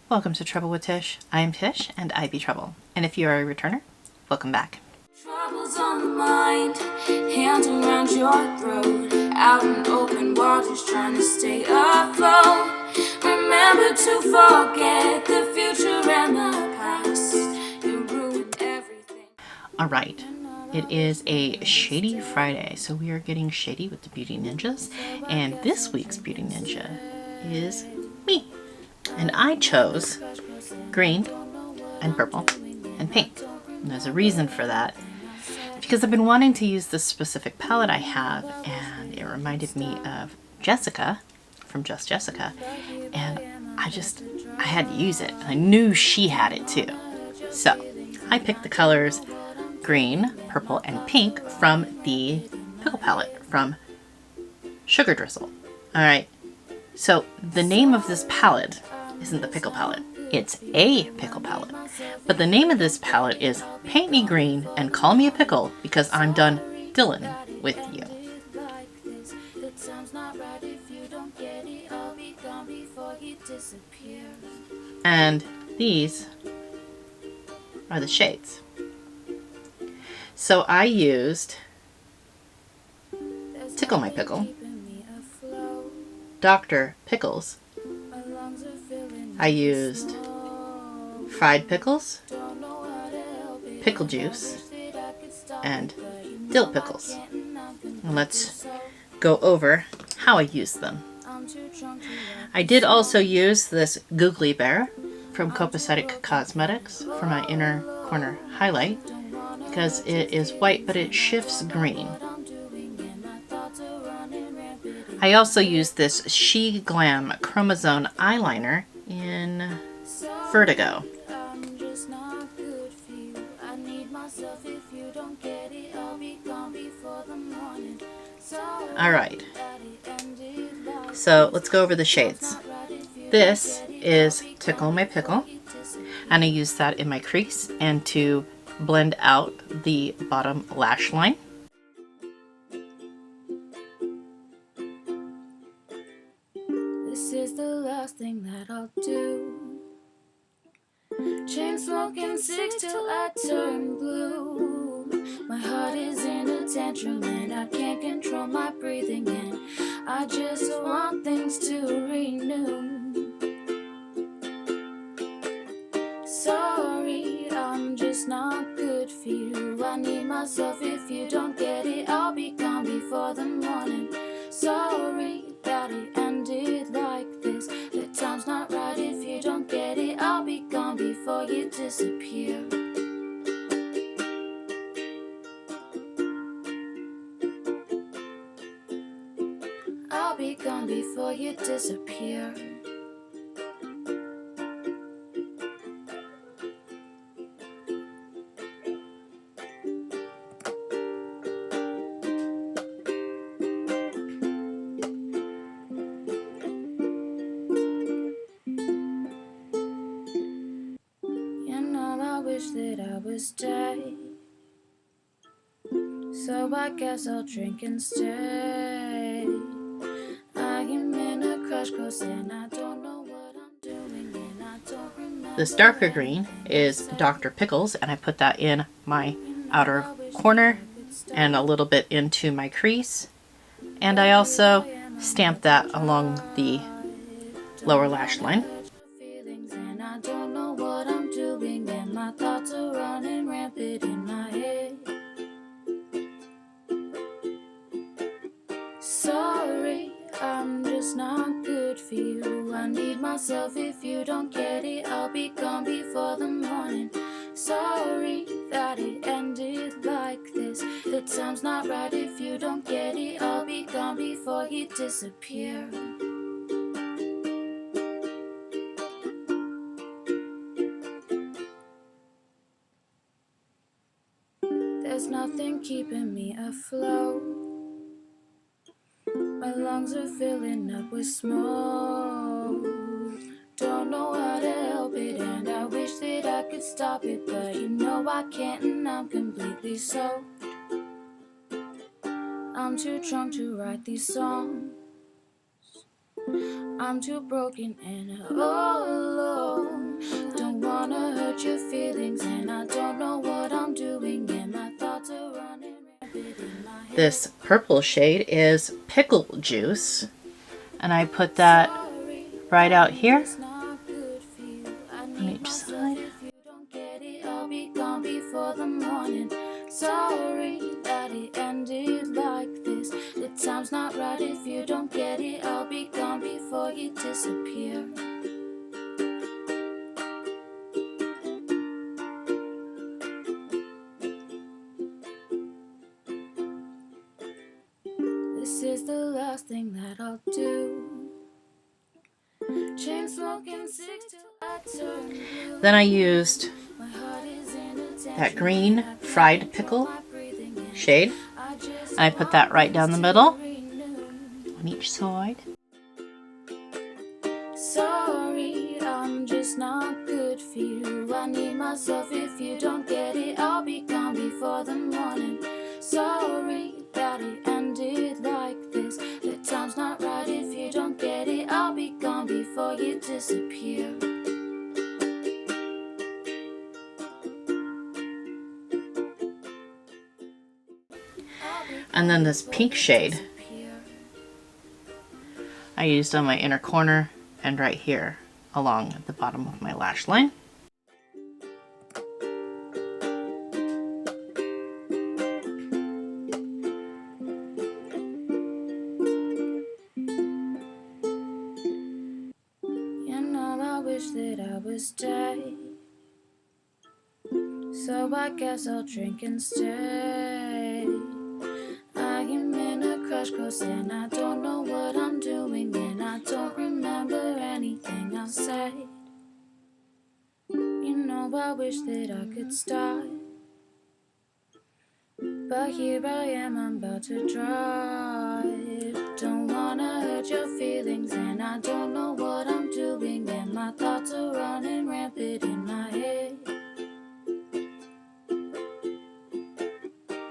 Welcome to Trouble with Tish. I am Tish and I be Trouble. And if you are a returner, welcome back. Troubles on the mind, hands around your throat, out in open waters trying to stay afloat. Remember to forget the future and the past. You ruined everything. Alright, it is a Shady Friday, so we are getting shady with the Beauty Ninjas. And this week's Beauty Ninja is me. And I chose green and purple and pink. And there's a reason for that. Because I've been wanting to use this specific palette I have, and it reminded me of Jessica from Just Jessica, and I had to use it. I knew she had it too. So I picked the colors green, purple, and pink from the Pickle palette from Sugar Drizzle. Alright, so the name of this palette isn't the Pickle palette. It's a Pickle palette. But the name of this palette is Paint Me Green and Call Me a Pickle because I'm done Dylan with you. And these are the shades. So I used Tickle My Pickle, Dr. Pickles. I used fried pickles, pickle juice, and dill pickles. And let's go over how I used them. I did also use this Googly Bear from CxC Cosmetics for my inner corner highlight because it is white but it shifts green. I also used this She Glam Chromosome eyeliner in Vertigo. Alright, so let's go over the shades. This is Tickle My Pickle, and I use that in my crease and to blend out the bottom lash line. This is the last thing that I'll do. Chain smoking 6 till I turn blue. My heart is in a tantrum and I can't control my breathing, and I just want things to renew. Sorry, I'm just not good for you. I need myself. If you don't get it, I'll be gone before the morning. Sorry that it ended like this. The time's not right. If you don't get it, I'll be gone before you disappear. I'll be gone before you disappear. That I was dead, so I guess I'll drink and stay. I am in a crash course and I don't know what I'm doing, and I don't remember. This darker green is Dr. Pickles, and I put that in my outer corner and a little bit into my crease, and I also stamped that along the lower lash line. My thoughts are running rampant in my head. Sorry, I'm just not good for you. I need myself. If you don't get it, I'll be gone before the morning. Sorry that it ended like this. The time's not right. If you don't get it, I'll be gone before you disappear. There's nothing keeping me afloat. My lungs are filling up with smoke. Don't know how to help it, and I wish that I could stop it, but you know I can't, and I'm completely soaked. I'm too drunk to write these songs. I'm too broken and all alone. This purple shade is Pickle Juice, and I put that right out here on each side. I'll be gone before the morning. Sorry that it ended like this. The time's not right if you don't get it. I'll be gone before you disappear. This is the last thing that I'll do. Chain smoking 6 till I turn blue. Then I used My heart is in a that green fried pickle shade, and I put that right down the middle on each side. Sorry, I'm just not good for you. I need myself. If you don't get it, I'll be gone before the morning. Sorry that it ended like this. The time's not right if you don't get it. I'll be gone before you disappear. And then this pink shade I used on my inner corner and right here along the bottom of my lash line. You know, I wish that I was dead, so I guess I'll drink and stay. I am in a crash course and I don't know what I'm doing, and I don't remember anything I've said. You know, I wish that I could stop, but here I am, I'm about to drive. Don't wanna hurt your feelings, and I don't know what I'm doing, and my thoughts are running rampant in my head.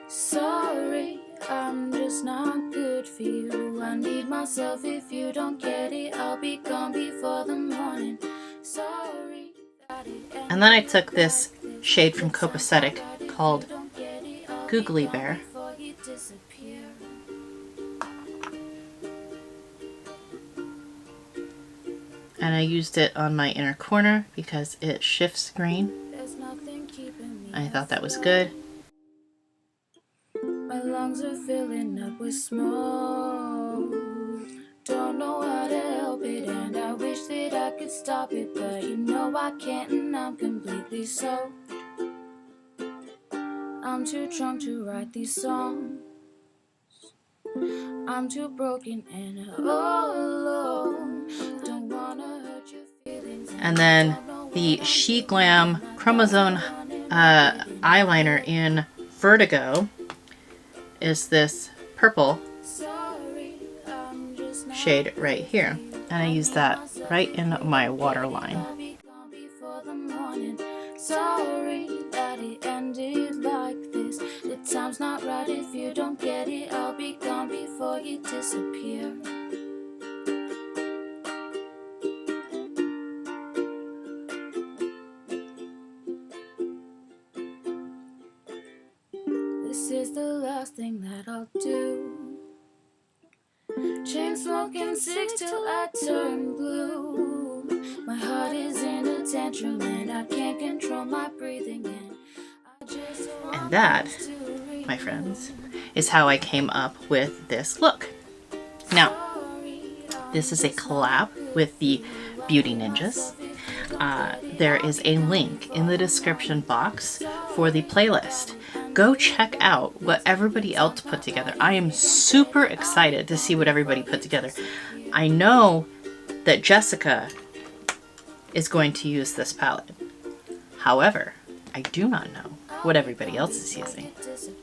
Sorry, I'm just not good for you. I need myself. If you don't get it, I'll be gone before the morning. Sorry that it ended. And then I took this shade from Copacetic called Googly Bear, and I used it on my inner corner because it shifts green. I thought that was good. My lungs are filling up with smoke. Don't know how to help it, and I wish that I could stop it, but you know I can't, and I'm completely soaked. I'm too drunk to write these songs. I'm too broken and all alone. Don't wanna hurt your feelings. And then the She Glam Chromosome eyeliner in Vertigo is this purple shade right here, and I use that right in my waterline. Sorry that it ended like this. The time's not right if you don't get it. I'll be gone before you disappear. This is the last thing that I'll do. Chain smoking 6 till I turn blue. My heart is in a tantrum and I can't control my breathing. And that, my friends, is how I came up with this look. Now, this is a collab with the Beauty Ninjas. There is a link in the description box for the playlist. Go check out what everybody else put together. I am super excited to see what everybody put together. I know that Jessica is going to use this palette. However, I do not know what everybody else is using.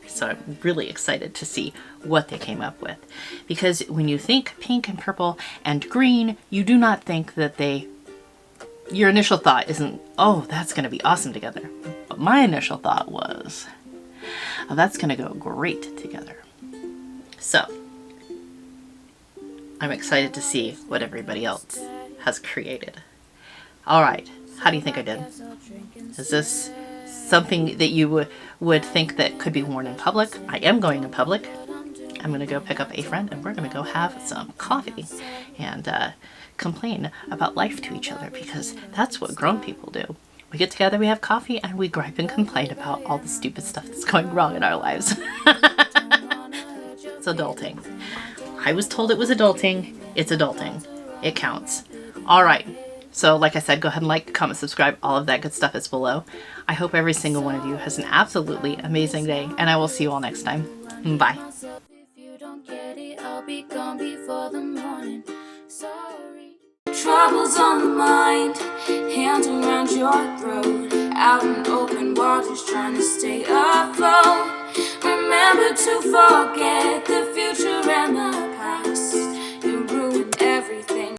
So I'm really excited to see what they came up with. Because when you think pink and purple and green, you do not think that your initial thought isn't, oh, that's going to be awesome together. But my initial thought was, oh, that's going to go great together. So I'm excited to see what everybody else has created. All right, how do you think I did? Is this something that you would think that could be worn in public? I am going in public. I'm going to go pick up a friend and we're going to go have some coffee and complain about life to each other, because that's what grown people do. We get together, we have coffee, and we gripe and complain about all the stupid stuff that's going wrong in our lives. It's adulting. I was told it was adulting. It's adulting. It counts. All right. So like I said, go ahead and like, comment, subscribe. All of that good stuff is below. I hope every single one of you has an absolutely amazing day, and I will see you all next time. Bye. Troubles on the mind, hands around your throat, out in open waters trying to stay afloat. Remember to forget the future and the